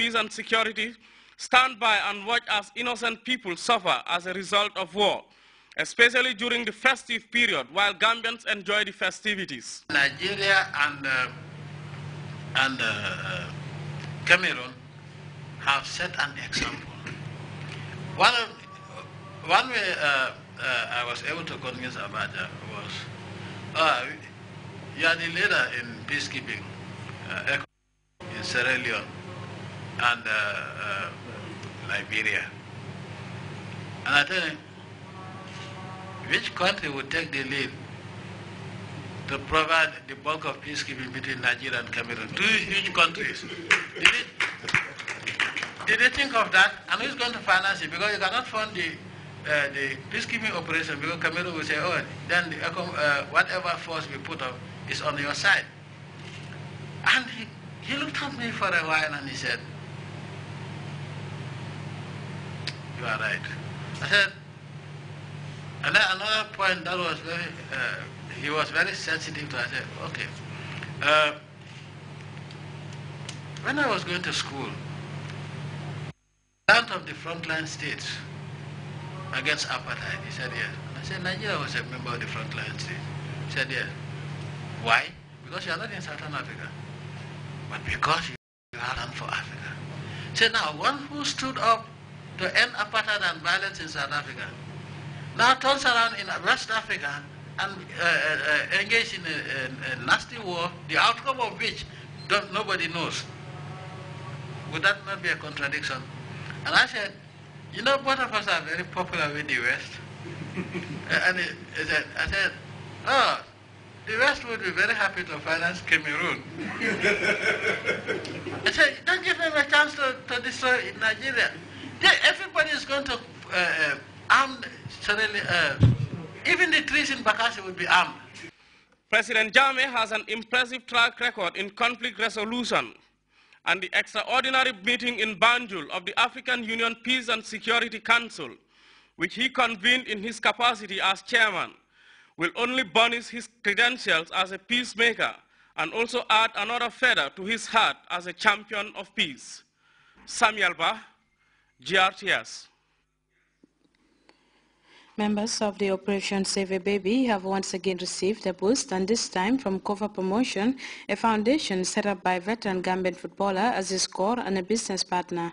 peace and security stand by and watch as innocent people suffer as a result of war, especially during the festive period while Gambians enjoy the festivities. Nigeria and Cameroon have set an example. One way I was able to convince Abacha was, you are the leader in peacekeeping in Sierra Leone and Liberia. And I tell him, which country would take the lead to provide the bulk of peacekeeping between Nigeria and Cameroon? Two huge countries. Did they think of that? And who's going to finance it? Because you cannot fund the peacekeeping operation because Cameroon will say, oh, then whatever force we put up is on your side. And he looked at me for a while and he said, you are right. I said, and then another point that was very, he was very sensitive to, I said, okay. When I was going to school, out of the frontline states against apartheid, he said yes. And I said, Nigeria was a member of the frontline states. He said yes. Why? Because you are not in Southern Africa, but because you are run for Africa. He said, now, one who stood up to end apartheid and violence in South Africa now turns around in West Africa and engaged in a nasty war, the outcome of which nobody knows. Would that not be a contradiction? And I said, you know, both of us are very popular with the West. And I said, oh, the West would be very happy to finance Cameroon. I said, don't give them a chance to destroy Nigeria. Everybody is going to arm, even the trees in Bakassi would be armed. President Jammeh has an impressive track record in conflict resolution, and the extraordinary meeting in Banjul of the African Union Peace and Security Council, which he convened in his capacity as chairman, will only burnish his credentials as a peacemaker and also add another feather to his hat as a champion of peace. Samuel Ba, Grts. Members of the Operation Save a Baby have once again received a boost, and this time from Cover Promotion, a foundation set up by veteran Gambian footballer Aziz Kaur and a business partner.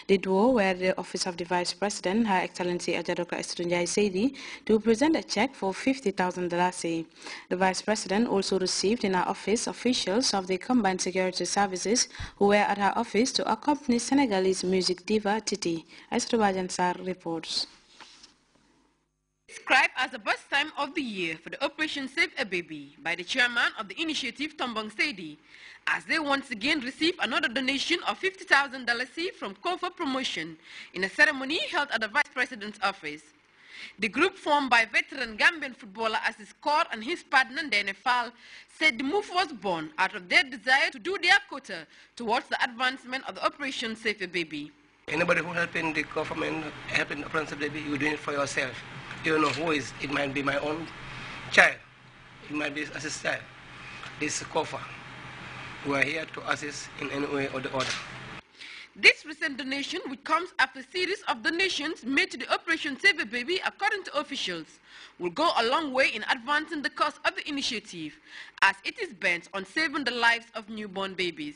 The duo were at the Office of the Vice President, Her Excellency Ajadoka Estunjai Seidi, to present a check for $50,000. The Vice President also received in her office officials of the Combined Security Services who were at her office to accompany Senegalese music diva Titi. Aisrubajan Sar reports. Described as the best time of the year for the Operation Save a Baby by the chairman of the initiative, Tombong Seidi, as they once again received another donation of $50,000 from Cover Promotion in a ceremony held at the Vice President's office. The group, formed by veteran Gambian footballer Aziz Kaur and his partner Dene Fall, said the move was born out of their desire to do their quota towards the advancement of the Operation Save a Baby. Anybody who helping the government, helping the Operation Save a Baby, you're doing it for yourself. You don't know who is. It might be my own child. It might be Aziz child. This is Kofa. We are here to assist in any way or the other. This recent donation, which comes after a series of donations made to the Operation Save a Baby, according to officials, will go a long way in advancing the cause of the initiative, as it is bent on saving the lives of newborn babies.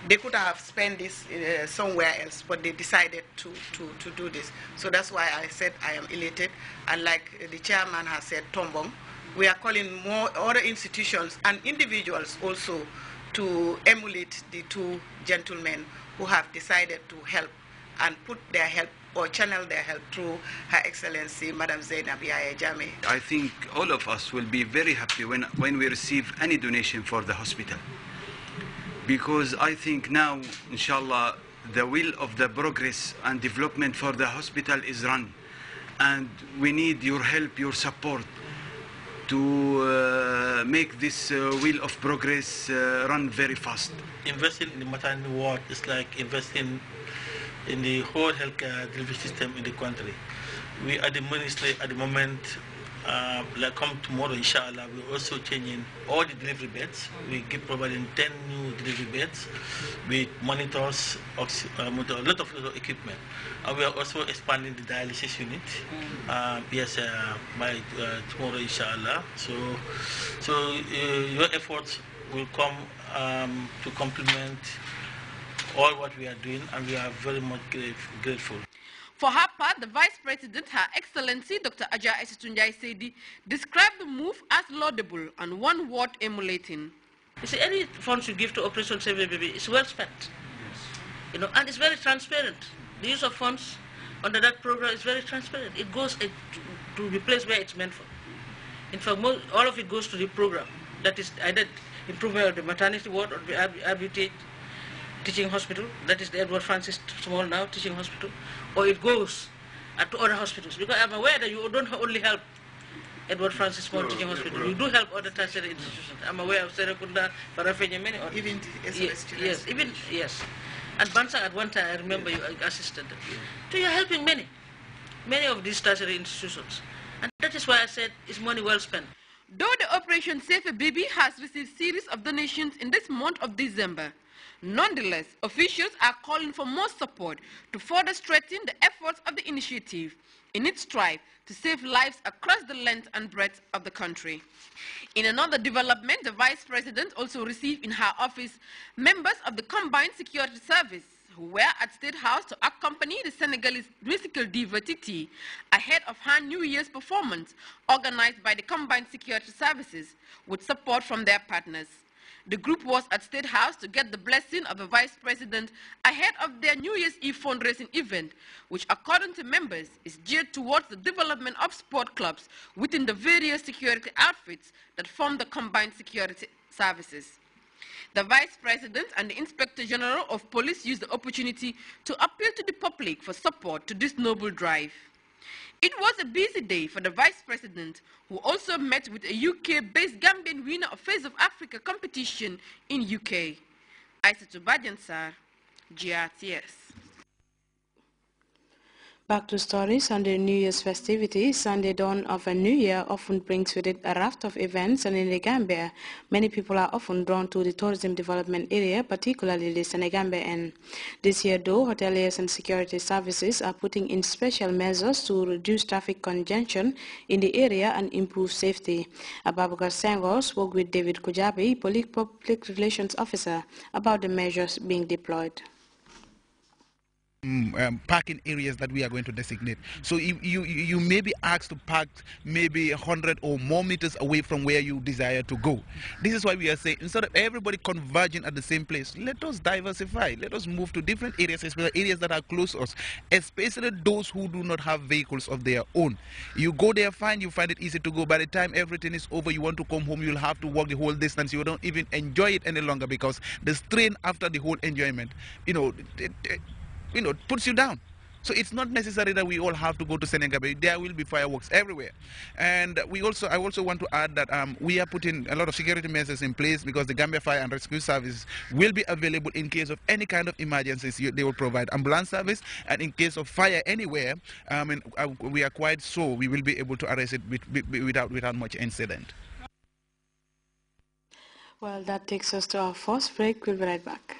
They could have spent this somewhere else, but they decided to do this. So that's why I said I am elated. And like the chairman has said, Tombong, we are calling more other institutions and individuals also to emulate the two gentlemen who have decided to help and put their help or channel their help through Her Excellency Madam Zainab Yahya Jammeh. I think all of us will be very happy when we receive any donation for the hospital. Because I think now, inshallah, the wheel of the progress and development for the hospital is run. And we need your help, your support to make this wheel of progress run very fast. Investing in the maternity ward is like investing in the whole healthcare delivery system in the country. We at the ministry at the moment like come tomorrow, inshallah, we're also changing all the delivery beds. We keep providing 10 new delivery beds with monitors, a lot of equipment. And we are also expanding the dialysis unit. Yes, by tomorrow, inshallah. So your efforts will come to complement all what we are doing, and we are very much grateful. For her part, the Vice President, Her Excellency Dr. Aja Esitunjai Sedi, described the move as laudable and one worth emulating. You see, any funds you give to Operation Save a Baby is well spent. Yes. You know, and it's very transparent. The use of funds under that program is very transparent. It goes to the place where it's meant for. In fact, all of it goes to the program. That is either improvement of the maternity ward or the RBT teaching hospital, that is the Edward Francis Small now teaching hospital, or it goes to other hospitals. Because I'm aware that you don't only help Edward Francis Small teaching hospital, you do help other tertiary institutions. I'm aware of Serekunda, Farafenye, many others. Even yes, even yes. At Bansang at one time, I remember you assisted them. So you're helping many of these tertiary institutions. And that is why I said it's money well spent. Though the Operation Save a Baby has received series of donations in this month of December, nonetheless, officials are calling for more support to further strengthen the efforts of the initiative in its strive to save lives across the length and breadth of the country. In another development, the Vice President also received in her office members of the Combined Security Service who were at State House to accompany the Senegalese musical diva Titi ahead of her New Year's performance organized by the Combined Security Services with support from their partners. The group was at State House to get the blessing of the Vice President ahead of their New Year's Eve fundraising event, which according to members is geared towards the development of sport clubs within the various security outfits that form the Combined Security Services. The Vice President and the Inspector General of Police used the opportunity to appeal to the public for support to this noble drive. It was a busy day for the Vice President, who also met with a UK-based Gambian winner of Face of Africa competition in UK. Aissatou Badiansar, Grts. Back to stories on the New Year's festivities. Sunday dawn of a new year often brings with it a raft of events, and in the Gambia, many people are often drawn to the tourism development area, particularly the Senegambia end. This year, though, hoteliers and security services are putting in special measures to reduce traffic congestion in the area and improve safety. Ababakar Senghor spoke with David Kujabi, public relations officer, about the measures being deployed. Parking areas that we are going to designate. So you may be asked to park maybe 100 or more meters away from where you desire to go. This is why we are saying, instead of everybody converging at the same place, let us diversify. Let us move to different areas, especially areas that are close to us, especially those who do not have vehicles of their own. You go there fine, you find it easy to go. By the time everything is over, you want to come home, you'll have to walk the whole distance. You don't even enjoy it any longer because the strain after the whole enjoyment, puts you down. So it's not necessary that we all have to go to Senegal. There will be fireworks everywhere. And I also want to add that we are putting a lot of security measures in place because the Gambia Fire and Rescue Service will be available in case of any kind of emergencies. They will provide ambulance service, and in case of fire anywhere, we are quite sure we will be able to arrest it without much incident. Well, that takes us to our first break. We'll be right back.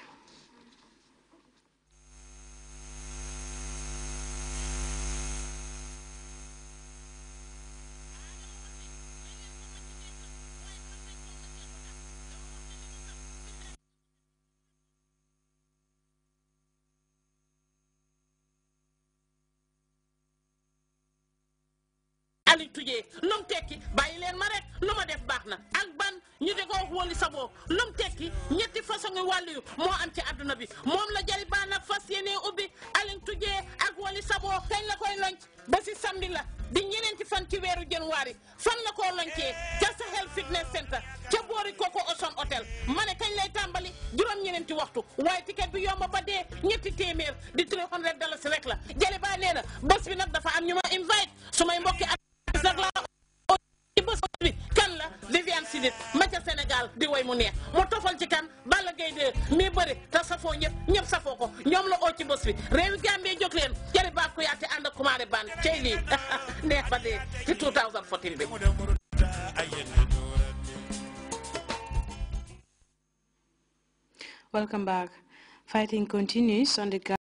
Ali tujee lum tekki bàyyi leen ma rek lu ma def baax na ak ban ñu di ko wóoli saboo lum tekki ñetti façon wàllu yu moo am ci àdduna bi moom la jari baa nag fas yéene ubbi alin tujee ak wóoli saboo kañ la koy lonc ba si samedi la di ñeneenti fan ci weeru janvier fan la koo loncee ca Sahel Fitness Center ca boori Coco Ocean Hotel ma ne kañ lay tàmbali juróom-ñeneenti waxtu waaye ticket bi yomb ba dee ñetti téeméer di $300 rek la jari baa nee na bés bi nag dafa am ñu ma invite su may mbokki kan la Viviane Sidit ma ca Sénégal di way mu neex mu tofal ci kan Balla Gaye 2 mi bëri te safoo ñëpp safoo ko ñoom la oo ci bés bi réewi Gambie jóg leen jëri baab Kuyate and the Kumare Band, Cheney, never day, 2014. Welcome back. Fighting continues on the